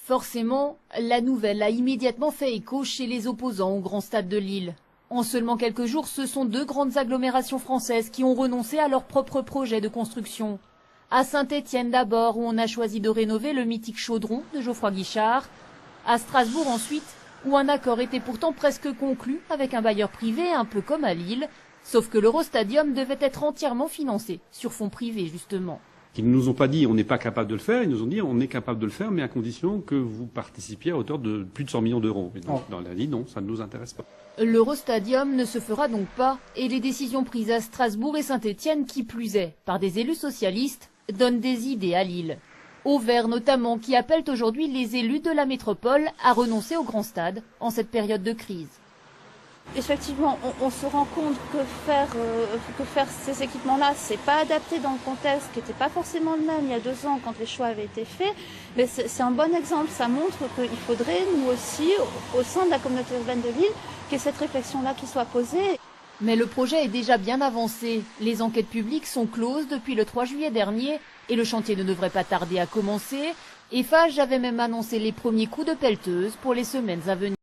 Forcément, la nouvelle a immédiatement fait écho chez les opposants au Grand Stade de Lille. En seulement quelques jours, ce sont 2 grandes agglomérations françaises qui ont renoncé à leur propre projet de construction. À Saint-Étienne d'abord, où on a choisi de rénover le mythique chaudron de Geoffroy Guichard. À Strasbourg ensuite, où un accord était pourtant presque conclu avec un bailleur privé, un peu comme à Lille, sauf que l'Eurostadium devait être entièrement financé, sur fonds privés justement. Ils ne nous ont pas dit on n'est pas capable de le faire, ils nous ont dit on est capable de le faire, mais à condition que vous participiez à hauteur de plus de 100 millions d'euros. Et donc, on a dit non, ça ne nous intéresse pas. L'Eurostadium ne se fera donc pas, et les décisions prises à Strasbourg et Saint-Étienne, qui plus est, par des élus socialistes, donnent des idées à Lille. Aux Verts notamment, qui appellent aujourd'hui les élus de la métropole à renoncer au Grand Stade en cette période de crise. Effectivement, on se rend compte que faire ces équipements-là, c'est pas adapté dans le contexte qui n'était pas forcément le même il y a 2 ans quand les choix avaient été faits. Mais c'est un bon exemple, ça montre qu'il faudrait, nous aussi, au sein de la communauté urbaine de Lille, qu'il y ait cette réflexion-là qui soit posée. Mais le projet est déjà bien avancé. Les enquêtes publiques sont closes depuis le 3 juillet dernier et le chantier ne devrait pas tarder à commencer. Eiffage avait même annoncé les premiers coups de pelleteuse pour les semaines à venir.